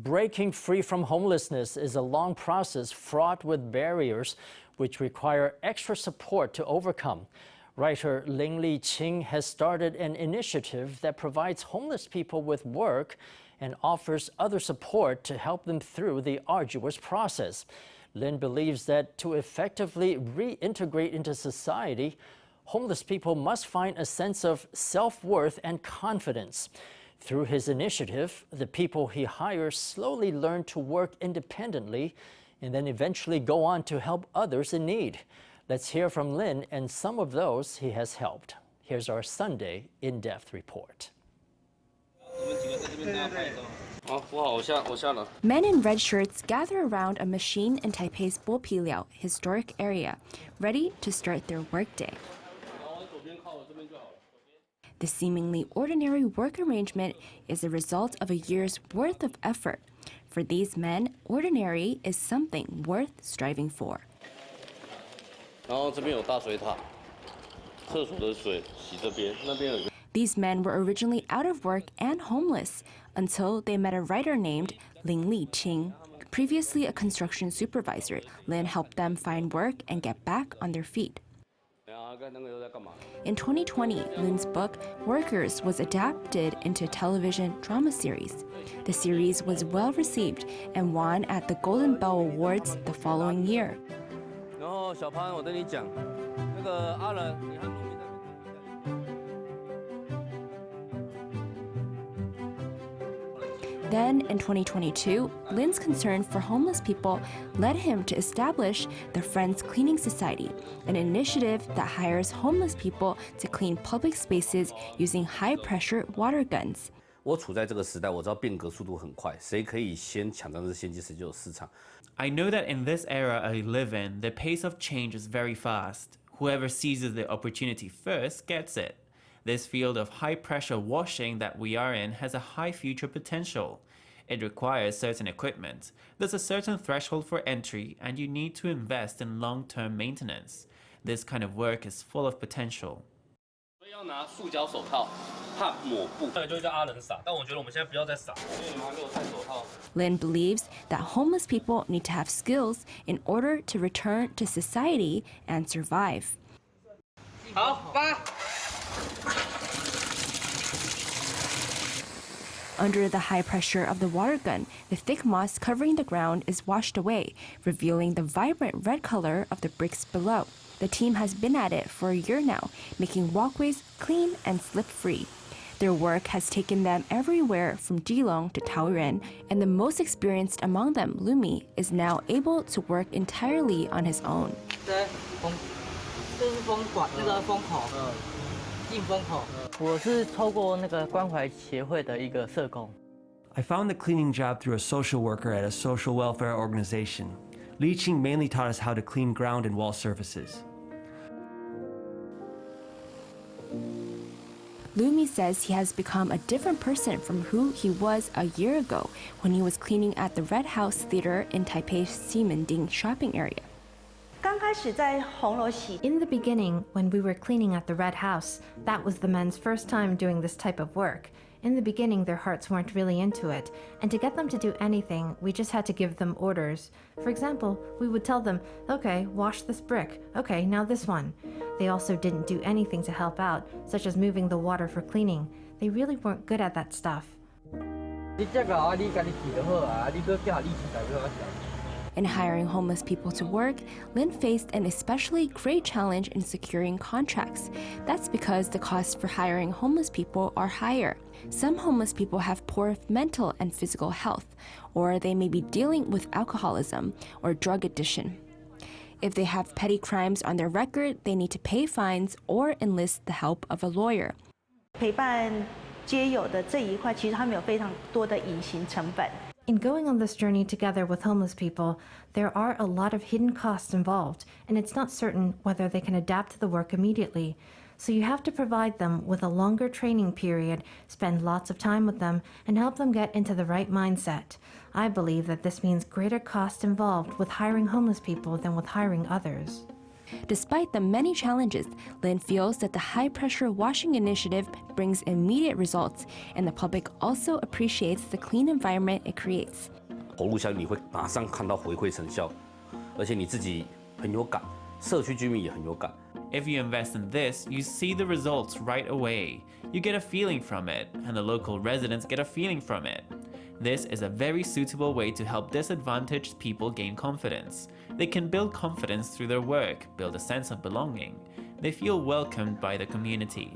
Breaking free from homelessness is a long process fraught with barriers which require extra support to overcome. Writer Lin Li-ching has started an initiative that provides homeless people with work and offers other support to help them through the arduous process. Lin believes that to effectively reintegrate into society, homeless people must find a sense of self-worth and confidence. Through his initiative, the people he hires slowly learn to work independently and then eventually go on to help others in need. Let's hear from Lin and some of those he has helped. Here's our Sunday in-depth report. Men in red shirts gather around a machine in Taipei's Bopiliao historic area, ready to start their workday. The seemingly ordinary work arrangement is a result of a year's worth of effort. For these men, ordinary is something worth striving for. These men were originally out of work and homeless until they met a writer named Lin Li-ching. Previously a construction supervisor, Lin helped them find work and get back on their feet. In 2020, Lin's book, Workers, was adapted into a television drama series. The series was well received and won at the Golden Bell Awards the following year. Then, in 2022, Lin's concern for homeless people led him to establish the Friends Cleaning Society, an initiative that hires homeless people to clean public spaces using high-pressure water guns. I know that in this era I live in, the pace of change is very fast. Whoever seizes the opportunity first gets it. This field of high-pressure washing that we are in has a high future potential. It requires certain equipment. There's a certain threshold for entry, and you need to invest in long-term maintenance. This kind of work is full of potential. Lin believes that homeless people need to have skills in order to return to society and survive. Under the high pressure of the water gun, the thick moss covering the ground is washed away, revealing the vibrant red color of the bricks below. The team has been at it for a year now, making walkways clean and slip-free. Their work has taken them everywhere from Geelong to Taoyuan, and the most experienced among them, Lumi, is now able to work entirely on his own. I found the cleaning job through a social worker at a social welfare organization. Li-ching mainly taught us how to clean ground and wall surfaces. Lumi says he has become a different person from who he was a year ago when he was cleaning at the Red House Theater in Taipei's Ximending shopping area. In the beginning, when we were cleaning at the Red House, that was the men's first time doing this type of work. In the beginning, their hearts weren't really into it, and to get them to do anything, we just had to give them orders. For example, we would tell them, okay, wash this brick, okay, now this one. They also didn't do anything to help out, such as moving the water for cleaning. They really weren't good at that stuff. In hiring homeless people to work, Lin faced an especially great challenge in securing contracts. That's because the costs for hiring homeless people are higher. Some homeless people have poor mental and physical health, or they may be dealing with alcoholism or drug addiction. If they have petty crimes on their record, they need to pay fines or enlist the help of a lawyer. In going on this journey together with homeless people, there are a lot of hidden costs involved, and it's not certain whether they can adapt to the work immediately. So you have to provide them with a longer training period, spend lots of time with them, and help them get into the right mindset. I believe that this means greater cost involved with hiring homeless people than with hiring others. Despite the many challenges, Lin feels that the high-pressure washing initiative brings immediate results, and the public also appreciates the clean environment it creates. 投入下去，你会马上看到回馈成效，而且你自己很有感，社区居民也很有感。 If you invest in this, you see the results right away. You get a feeling from it, and the local residents get a feeling from it. This is a very suitable way to help disadvantaged people gain confidence. They can build confidence through their work, build a sense of belonging. They feel welcomed by the community.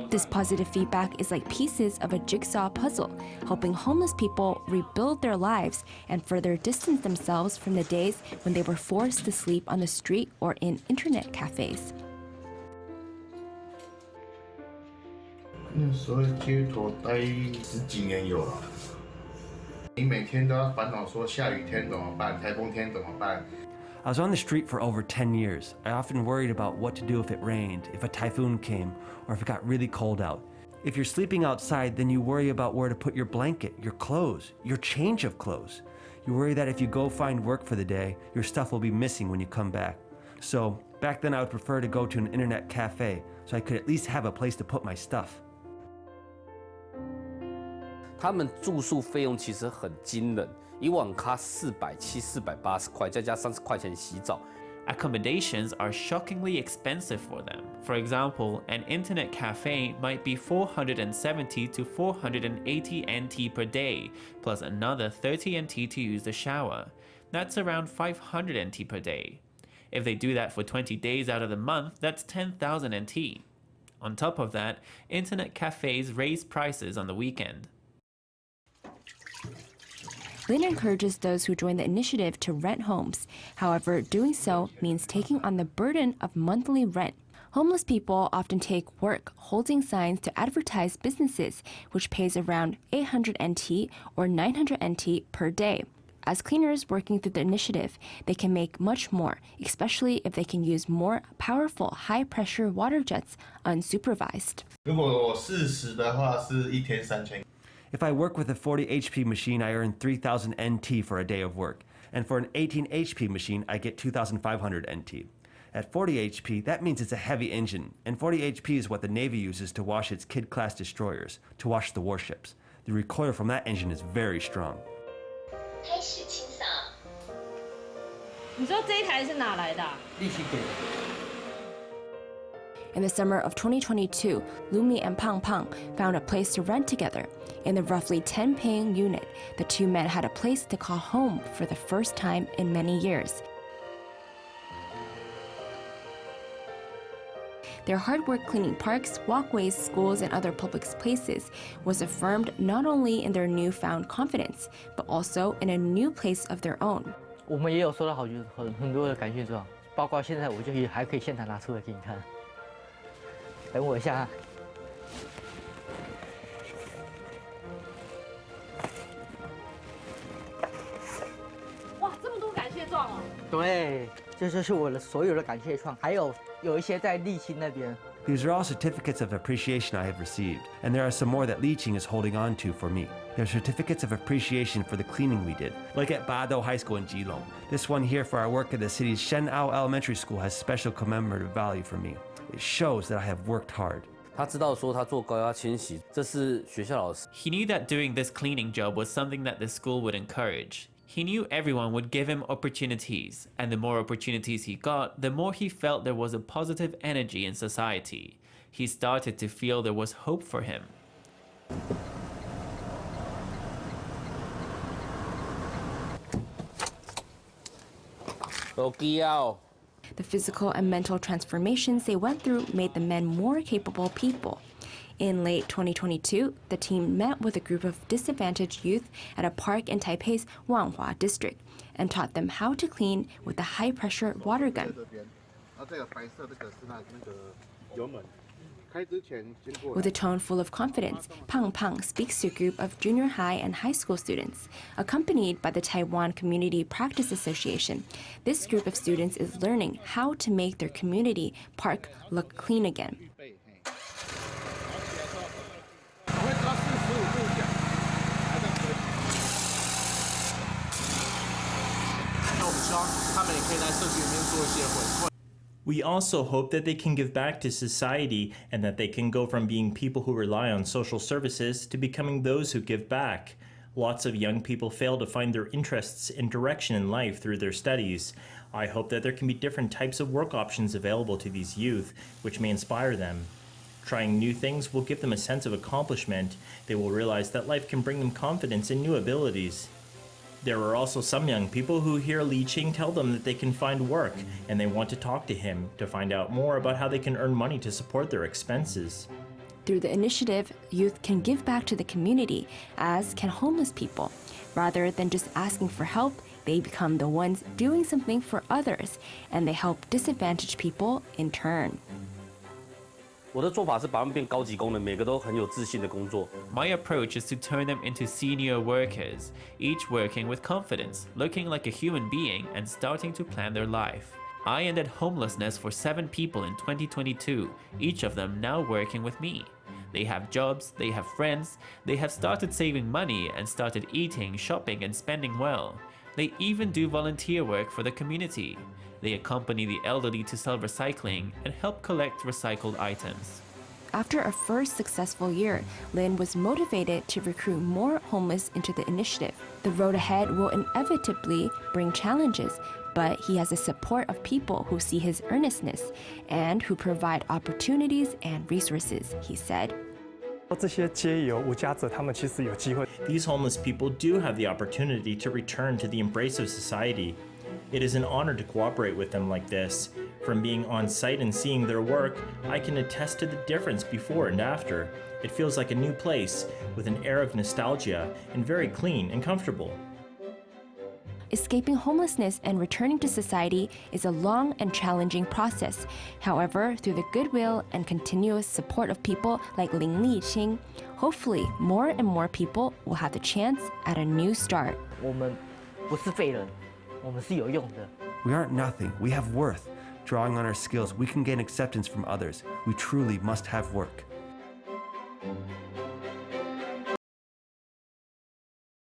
This positive feedback is like pieces of a jigsaw puzzle, helping homeless people rebuild their lives and further distance themselves from the days when they were forced to sleep on the street or in internet cafes. 那时候街头待10几年有了，你每天都要烦恼说下雨天怎么办，台风天怎么办。 I was on the street for over 10 years. I often worried about what to do if it rained, if a typhoon came, or if it got really cold out. If you're sleeping outside, then you worry about where to put your blanket, your clothes, your change of clothes. You worry that if you go find work for the day, your stuff will be missing when you come back. So back then I would prefer to go to an internet cafe so I could at least have a place to put my stuff. 他们住宿费用其实很惊人，一晚咖470、480块，再加30块钱洗澡。 Accommodations are shockingly expensive for them. For example, an internet cafe might be 470 to 480 NT per day, plus another 30 NT to use the shower. That's around 500 NT per day. If they do that for 20 days out of the month, that's 10,000 NT. On top of that, internet cafes raise prices on the weekend. Lin encourages those who join the initiative to rent homes. However, doing so means taking on the burden of monthly rent. Homeless people often take work holding signs to advertise businesses, which pays around 800 NT or 900 NT per day. As cleaners working through the initiative, they can make much more, especially if they can use more powerful high-pressure water jets unsupervised. 如果我40的话，是一天3000。 If I work with a 40 HP machine, I earn 3,000 NT for a day of work. And for an 18 HP machine, I get 2,500 NT. At 40 HP, that means it's a heavy engine, and 40 HP is what the Navy uses to wash its kid-class destroyers, to wash the warships. The recoil from that engine is very strong. 开始清扫。你说这一台是哪来的啊？ In the summer of 2022, Lumi and Pang Pang found a place to rent together. In the roughly 10-paying unit, the two men had a place to call home for the first time in many years. Their hard work cleaning parks, walkways, schools, and other public places was affirmed not only in their newfound confidence, but also in a new place of their own. 我们也有收到很多的感谢状，包括现在我就还可以现场拿出来给你看。等我一下啊。哇，这么多感谢状哦！对，这就是我的所有的感谢状，还有一些在立青那边。 These are all certificates of appreciation I have received, and there are some more that Li-ching is holding on to for me. They're certificates of appreciation for the cleaning we did, like at Bado High School in Geelong. This one here for our work at the city's Shenao Elementary School has special commemorative value for me. It shows that I have worked hard. 他知道说他做高压清洗，这是学校老师。 He knew that doing this cleaning job was something that the school would encourage. He knew everyone would give him opportunities, and the more opportunities he got, the more he felt there was a positive energy in society. He started to feel there was hope for him. Bopiliao. The physical and mental transformations they went through made the men more capable people. In late 2022, the team met with a group of disadvantaged youth at a park in Taipei's Wanghua district and taught them how to clean with a high-pressure water gun. With a tone full of confidence, Pang Pang speaks to a group of junior high and high school students. Accompanied by the Taiwan Community Practice Association, this group of students is learning how to make their community park look clean again. 方，他们也可以在社区里面做一些回馈。 We also hope that they can give back to society and that they can go from being people who rely on social services to becoming those who give back. Lots of young people fail to find their interests and direction in life through their studies. I hope that there can be different types of work options available to these youth, which may inspire them. Trying new things will give them a sense of accomplishment. They will realize that life can bring them confidence and new abilities. There are also some young people who hear Li-ching tell them that they can find work, and they want to talk to him to find out more about how they can earn money to support their expenses. Through the initiative, youth can give back to the community, as can homeless people. Rather than just asking for help, they become the ones doing something for others, and they help disadvantaged people in turn. 我的做法是把他们变高级工人，每个都很有自信的工作。My approach is to turn them into senior workers, each working with confidence, looking like a human being, and starting to plan their life. I ended homelessness for 7 people in 2022, each of them now working with me. They have jobs, they have friends, they have started saving money and started eating, shopping, and spending well. They even do volunteer work for the community. They accompany the elderly to sell recycling and help collect recycled items. After a first successful year, Lin was motivated to recruit more homeless into the initiative. The road ahead will inevitably bring challenges, but he has the support of people who see his earnestness and who provide opportunities and resources, he said. These homeless people do have the opportunity to return to the embrace of society. It is an honor to cooperate with them like this. From being on site and seeing their work, I can attest to the difference before and after. It feels like a new place, with an air of nostalgia, and very clean and comfortable. Escaping homelessness and returning to society is a long and challenging process. However, through the goodwill and continuous support of people like Lin Li-ching, hopefully more and more people will have the chance at a new start. 我们不是废人，我们是有用的。 We aren't nothing. We have worth. Drawing on our skills, we can gain acceptance from others. We truly must have work.